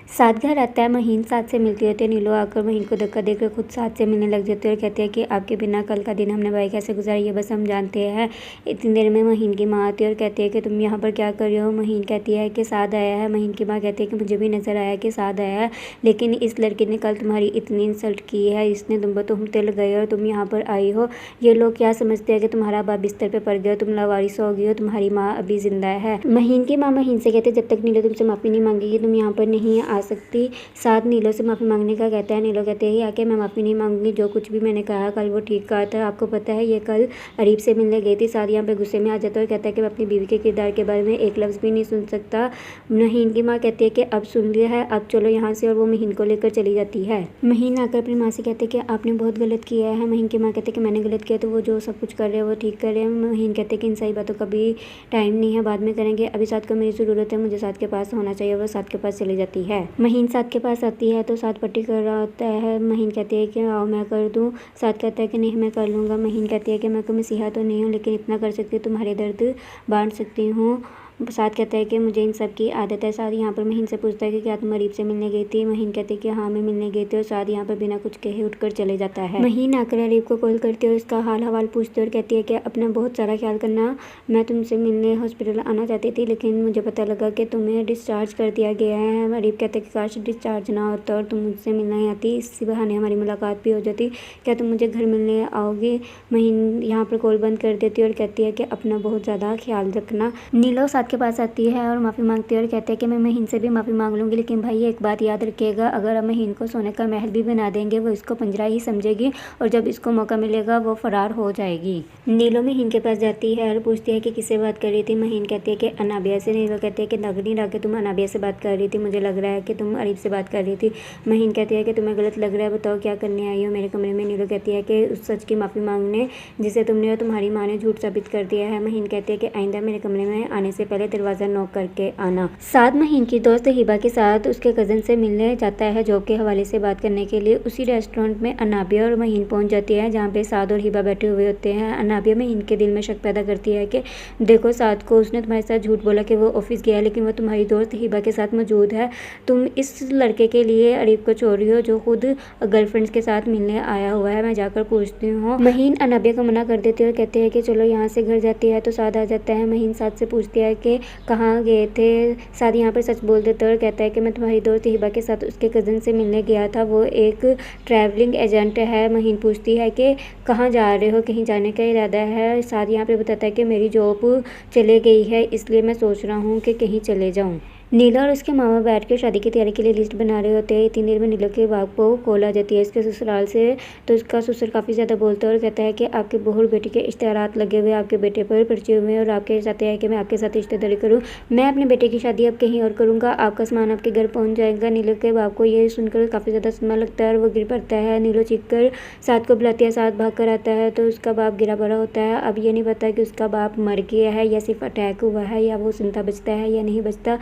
साथ घर आता है महीन साथ से मिलती होती है। नीलू आकर महीन को धक्का देकर खुद साथ से मिलने लग जाती है और कहती है कि आपके बिना कल का दिन हमने भाई कैसे गुजारा ये बस हम जानते हैं। इतनी देर में महीन की माँ आती है और कहती है कि तुम यहाँ पर क्या कर रहे हो। महीन कहती है कि साद आया है। महीन की माँ कहती है कि मुझे भी नज़र आया कि साद आया है, लेकिन इस लड़के ने कल तुम्हारी इतनी इंसल्ट की है, इसने तुम पर तुमते लगाए और तुम यहाँ पर आई हो। ये लोग क्या समझते हैं कि तुम्हारा बाप बिस्तर पर पड़ गया, तुम लावारिस हो गई हो, तुम्हारी माँ अभी जिंदा है। महीन की माँ महीन से कहते जब तक नीलू तुमसे माफ़ी नहीं मांगेगी तुम यहाँ पर नहीं आ सकती। साथ नीलो से माफ़ी मांगने का कहता है। नीलो कहते हैं आके मैं माफ़ी नहीं मांगूंगी, जो कुछ भी मैंने कहा कल वो ठीक कहा था। आपको पता है ये कल अरीब से मिलने गई थी। साथ यहाँ पे गुस्से में आ जाता है और कहता है कि मैं अपनी बीवी के किरदार के बारे में एक लफ्ज़ भी नहीं सुन सकता। महीन की माँ कहती है कि अब सुन लिया है, अब चलो यहाँ से, और वो महीन को लेकर चली जाती है। महीन आकर अपनी माँ से कहते हैं कि आपने बहुत गलत किया है। महीन की माँ कहते हैं कि मैंने गलत किया तो वो जो सब कुछ कर रहे हैं वो ठीक कर रहे हैं। महीन कहते हैं कि इन सही बातों का भी टाइम नहीं है, बाद में करेंगे, अभी साथ को मेरी ज़रूरत है, मुझे साथ के पास होना चाहिए। वो साथ के पास चली जाती है। महीन साथ के पास आती है तो साथ पट्टी कर रहा होता है। महीन कहती है कि आओ मैं कर दूं। साथ कहता है कि नहीं मैं कर लूँगा। महीन कहती है कि मैं कोई मसीहा तो नहीं हूँ, लेकिन इतना कर सकती हूँ तुम्हारे दर्द बांट सकती हूँ। साथ कहता है कि मुझे इन सब की आदत है। साथ यहाँ पर महीन से पूछता है कि क्या तुम अरीब से मिलने गई थी। महीन कहती है कि हाँ मैं मिलने गई थी, और साथ यहाँ पर बिना कुछ कहे उठकर चले जाता है। महीन आकर अरीब को कॉल करती है और उसका हाल हवाल पूछती है और कहती है कि अपना बहुत सारा ख्याल करना, मैं तुमसे मिलने हॉस्पिटल आना चाहती थी, लेकिन मुझे पता लगा कि तुम्हें डिस्चार्ज कर दिया गया है। अरीब कहते हैं कि काश डिस्चार्ज ना होता और तुम मुझसे मिलने आती, इसी बहाने हमारी मुलाकात भी हो जाती। क्या तुम मुझे घर मिलने आओगे। महीन यहाँ पर कॉल बंद कर देती है और कहती है कि अपना बहुत ज़्यादा ख्याल रखना। नीलो साथ के पास आती है और माफ़ी मांगती है और कहते हैं कि मैं महीन से भी माफ़ी मांग लूँगी, लेकिन भाई एक बात याद रखिएगा, अगर हम महीन को सोने का महल भी बना देंगे वो इसको पिंजरा ही समझेगी, और जब इसको मौका मिलेगा वो फरार हो जाएगी। नीलो महीन के पास जाती है और पूछती है कि किससे बात कर रही थी। महीन कहती है कि अनाबिया से। नीलो कहती है कि लग नहीं रहा कि तुम अनाबिया से बात कर रही थी, मुझे लग रहा है कि तुम अरीब से बात कर रही थी। महीन कहती है कि तुम्हें गलत लग रहा है, बताओ क्या करने आई हो मेरे कमरे में। नीलो कहती है कि उस सच की माफ़ी मांगने जिसे तुमने और तुम्हारी माँ ने झूठ साबित कर दिया है। महीन कहती है कि आइंदा मेरे कमरे में आने से पहले दरवाज़ा नॉक करके आना। साथ महीन की दोस्त हिबा के साथ उसके कज़न से मिलने जाता है जॉब के हवाले से बात करने के लिए। उसी रेस्टोरेंट में अनाबिया और महीन पहुंच जाती है जहां पे साद और हिबा बैठे हुए होते हैं। अनाबिया महीन के दिल में शक पैदा करती है कि देखो साद को उसने तुम्हारे साथ झूठ बोला कि वो ऑफिस गया है, लेकिन वो तुम्हारी दोस्त हिबा के साथ मौजूद है। तुम इस लड़के के लिए अरीब को छोड़ रही हो जो खुद गर्लफ्रेंड्स के साथ मिलने आया हुआ है, मैं जाकर पूछती हूँ। महीन अनाबिया को मना कर देती है और कहते हैं कि चलो यहाँ से घर जाती है। तो साद आ जाता है। महीन साद से पूछती है कि कहाँ गए थे। साद यहाँ पर सच बोल देता है और कहता है कि मैं तुम्हारी दोस्त हिबा के साथ उसके कज़न से मिलने गया था, वो एक ट्रैवलिंग एजेंट है। महीन पूछती है कि कहाँ जा रहे हो, कहीं जाने का इरादा है। साद यहाँ पे बताता है कि मेरी जॉब चले गई है, इसलिए मैं सोच रहा हूँ कि कहीं चले जाऊँ। नीला और उसके मामा बैठ कर शादी की तैयारी के लिए लिस्ट बना रहे होते हैं। इतनी देर में नीला के बाप को कॉल आ जाती है इसके ससुराल से। तो उसका ससुर काफ़ी ज़्यादा बोलता है और कहता है कि आपके बहू और बेटी के इश्तेहारात लगे हुए, आपके बेटे पर पर्चे हुए हैं और आपके चाहते हैं कि मैं आपके साथ रिश्तेदारी करूँ। मैं अपने बेटे की शादी अब कहीं और करूँगा, आपका सामान आपके घर पहुँच जाएगा। नीलो के बाप को ये सुनकर काफ़ी ज़्यादा सदमा लगता है और वो गिर पड़ता है। नीलो चीख कर साद को बुलाती है। साद भाग कर आता है तो उसका बाप गिरा पड़ा होता है। अब ये नहीं पता कि उसका बाप मर गया है या सिर्फ अटैक हुआ है, या वो जिंदा बचता है या नहीं बचता।